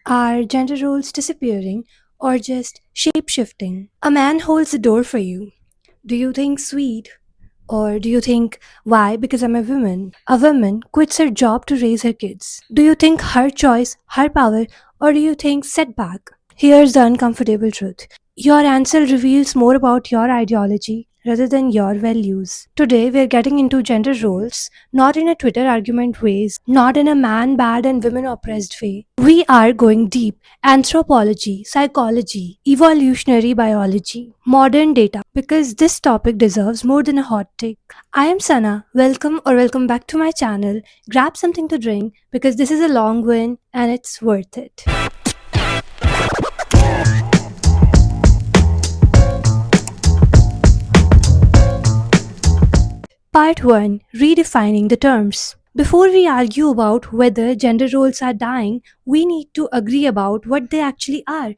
Are gender roles disappearing or just shape shifting? A man holds the door for you. Do you think sweet? Or do you think, why? Because I'm a woman. A woman quits her job to raise her kids. Do you think her choice, her power, or do you think setback? Here's the uncomfortable truth. Your answer reveals more about your ideology rather than your values. Today, we're getting into gender roles, not in a Twitter argument ways, not in a man bad and women oppressed way. We are going deep anthropology, psychology, evolutionary biology, modern data, because this topic deserves more than a hot take. I am Sana. Welcome back to my channel. Grab something to drink because this is a long one and it's worth it. Part 1, Redefining the Terms. Before we argue about whether gender roles are dying, we need to agree about what they actually are,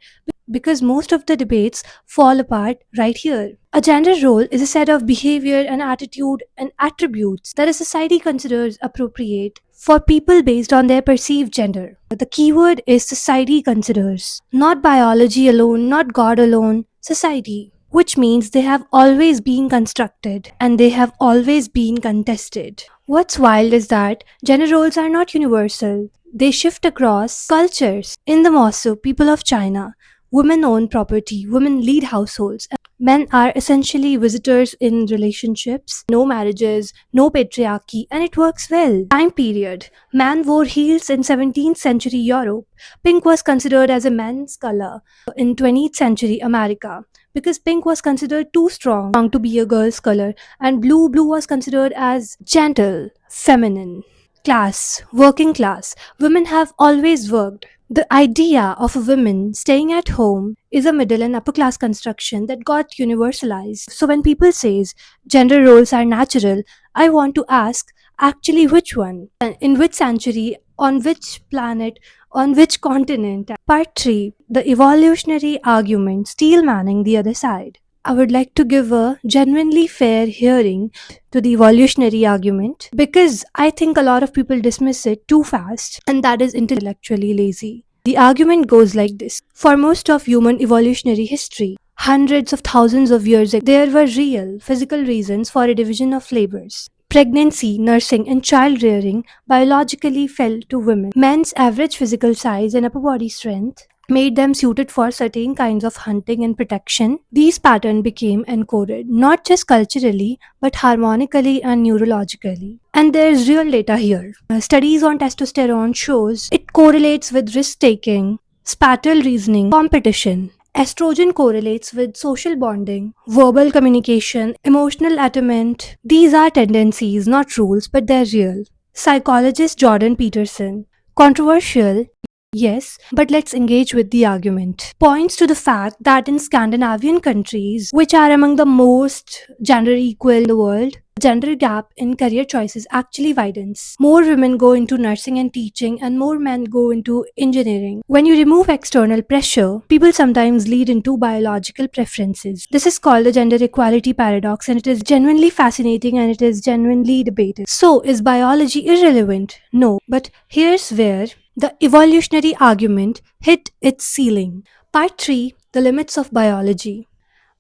because most of the debates fall apart right here. A gender role is a set of behavior and attitude and attributes that a society considers appropriate for people based on their perceived gender. The keyword is society considers, not biology alone, not God alone, society. Which means they have always been constructed and they have always been contested. What's wild is that gender roles are not universal. They shift across cultures. In the Mosso, people of China, women own property, women lead households. Men are essentially visitors in relationships, no marriages, no patriarchy, and it works well. Time period. Man wore heels in 17th century Europe. Pink was considered as a man's color in 20th century America because pink was considered too strong to be a girl's color, and blue was considered as gentle, feminine. Class, working class. Women have always worked. The idea of a woman staying at home is a middle and upper class construction that got universalized. So when people says gender roles are natural, I want to ask, actually which one? And in which century? On which planet? On which continent? Part 3, the evolutionary argument, steel manning the other side. I would like to give a genuinely fair hearing to the evolutionary argument because I think a lot of people dismiss it too fast, and that is intellectually lazy. The argument goes like this. For most of human evolutionary history, hundreds of thousands of years ago, there were real physical reasons for a division of labors. Pregnancy, nursing, and child rearing biologically fell to women. Men's average physical size and upper body strength made them suited for certain kinds of hunting and protection. These patterns became encoded not just culturally but harmonically and neurologically. And there's real data here. Studies on testosterone shows it correlates with risk taking, spatial reasoning, competition. Estrogen correlates with social bonding, verbal communication, emotional attunement. These are tendencies, not rules, but they're real. Psychologist Jordan Peterson. Controversial, yes, but let's engage with the argument. Points to the fact that in Scandinavian countries, which are among the most gender equal in the world, the gender gap in career choices actually widens. More women go into nursing and teaching, and more men go into engineering. When you remove external pressure, people sometimes lead into biological preferences. This is called the gender equality paradox, and it is genuinely fascinating and it is genuinely debated. So, is biology irrelevant? No, but here's where the evolutionary argument hit its ceiling. Part 3, the limits of biology.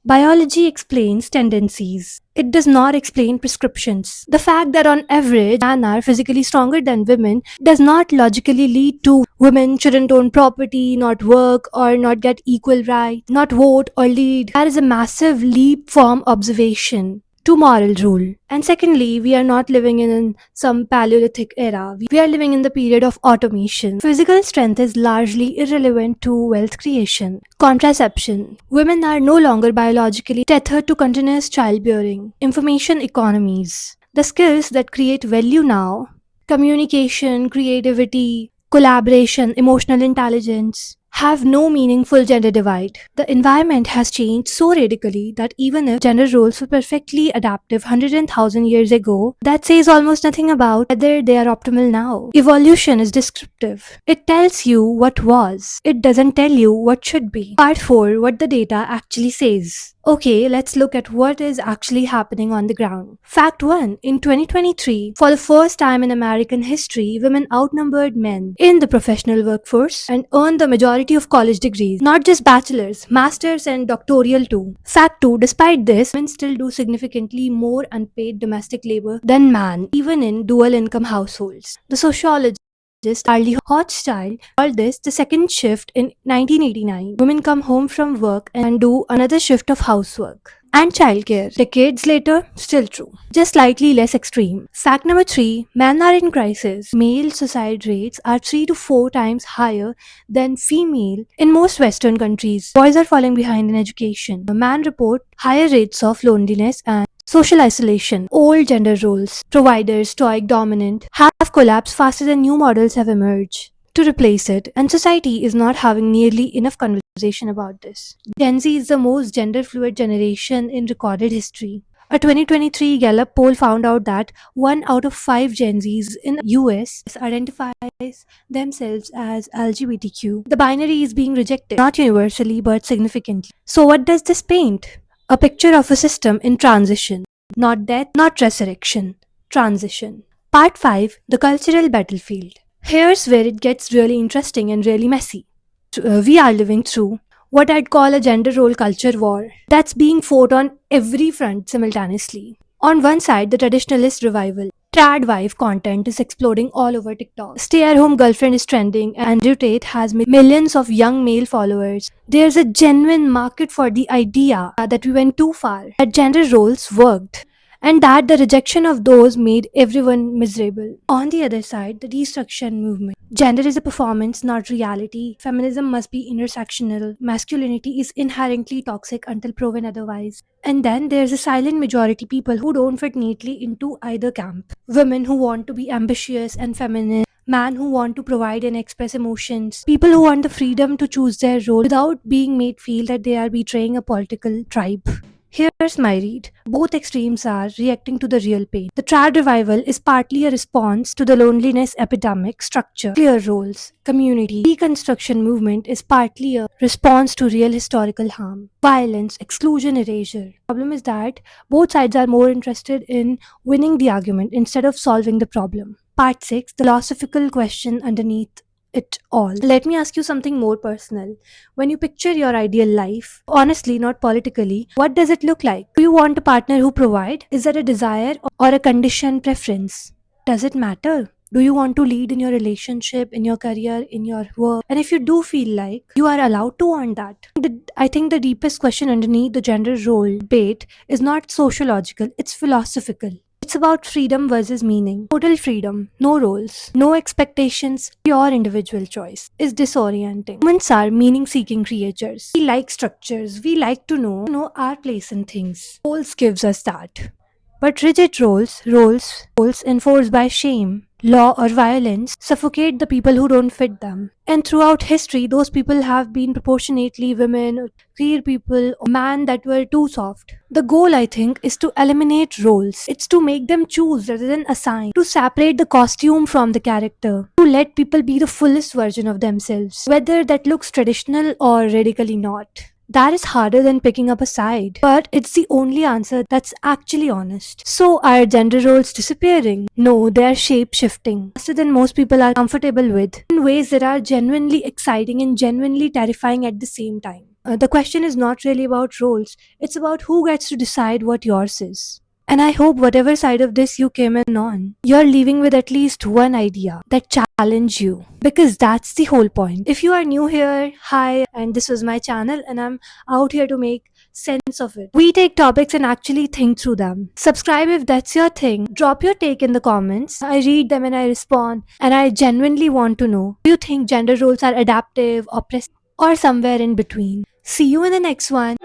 Biology explains tendencies. It does not explain prescriptions. The fact that on average men are physically stronger than women does not logically lead to women shouldn't own property, not work, or not get equal rights, not vote or lead. That is a massive leap from observation to moral rule. And secondly, we are not living in some Paleolithic era. We are living in the period of automation. Physical strength is largely irrelevant to wealth creation. Contraception. Women are no longer biologically tethered to continuous childbearing. Information economies. The skills that create value now, communication, creativity, collaboration, emotional intelligence, have no meaningful gender divide. The environment has changed so radically that even if gender roles were perfectly adaptive 100,000 years ago, that says almost nothing about whether they are optimal now. Evolution is descriptive. It tells you what was. It doesn't tell you what should be. Part 4, what the data actually says. Okay, let's look at what is actually happening on the ground. Fact 1. In 2023, for the first time in American history, women outnumbered men in the professional workforce and earned the majority of college degrees, not just bachelor's, master's, and doctoral too. Fact 2. Despite this, women still do significantly more unpaid domestic labor than men, even in dual income households. The sociologist Charlie Hochschild called this the second shift in 1989. Women come home from work and do another shift of housework and childcare. Decades later, still true. Just slightly less extreme. Fact number 3. Men are in crisis. Male suicide rates are 3 to 4 times higher than female in most Western countries. Boys are falling behind in education. Men report higher rates of loneliness and social isolation. Old gender roles, providers, stoic, dominant, have collapsed faster than new models have emerged to replace it, and society is not having nearly enough conversation about this. Gen Z is the most gender fluid generation in recorded history. A 2023 Gallup poll found out that 1 out of 5 Gen Zs in US identifies themselves as LGBTQ. The binary is being rejected, not universally but significantly. So what does this paint? A picture of a system in transition. Not death, not resurrection. Transition. Part 5. The Cultural Battlefield. Here's where it gets really interesting and really messy. We are living through what I'd call a gender role culture war that's being fought on every front simultaneously. On one side, the traditionalist revival. Trad wife content is exploding all over TikTok. Stay at home girlfriend is trending, and Andrew Tate has millions of young male followers. There's a genuine market for the idea that we went too far, that gender roles worked, and that the rejection of those made everyone miserable. On the other side, the destruction movement. Gender is a performance, not reality. Feminism must be intersectional. Masculinity is inherently toxic until proven otherwise. And then there's a silent majority people who don't fit neatly into either camp. Women who want to be ambitious and feminine, men who want to provide and express emotions, people who want the freedom to choose their role without being made feel that they are betraying a political tribe. Here's my read. Both extremes are reacting to the real pain. The trad revival is partly a response to the loneliness epidemic structure, clear roles, community. Deconstruction movement is partly a response to real historical harm, violence, exclusion, erasure. Problem is that both sides are more interested in winning the argument instead of solving the problem. Part 6. The philosophical question underneath it all. Let me ask you something more personal. When you picture your ideal life, honestly, not politically, what does it look like? Do you want a partner who provide? Is that a desire or a conditioned preference? Does it matter? Do you want to lead in your relationship, in your career, in your work? And if you do feel like you are allowed to want that, I think the deepest question underneath the gender role debate is not sociological, it's philosophical. It's about freedom versus meaning. Total freedom, no roles, no expectations, pure individual choice is disorienting. Humans are meaning seeking creatures. We like structures, we like to know our place in things. Roles gives us that. But rigid roles enforced by shame, law, or violence suffocate the people who don't fit them. And throughout history, those people have been proportionately women, queer people, or men that were too soft. The goal, I think, is to eliminate roles. It's to make them choose rather than assign, to separate the costume from the character, to let people be the fullest version of themselves, whether that looks traditional or radically not. That is harder than picking up a side, but it's the only answer that's actually honest. So, are gender roles disappearing? No, they are shape shifting faster than most people are comfortable with, in ways that are genuinely exciting and genuinely terrifying at the same time. The question is not really about roles, it's about who gets to decide what yours is. And I hope whatever side of this you came in on, you're leaving with at least one idea that challenge you. Because that's the whole point. If you are new here, hi, and this was my channel and I'm out here to make sense of it. We take topics and actually think through them. Subscribe if that's your thing. Drop your take in the comments. I read them and I respond, and I genuinely want to know, do you think gender roles are adaptive, oppressive, or somewhere in between? See you in the next one.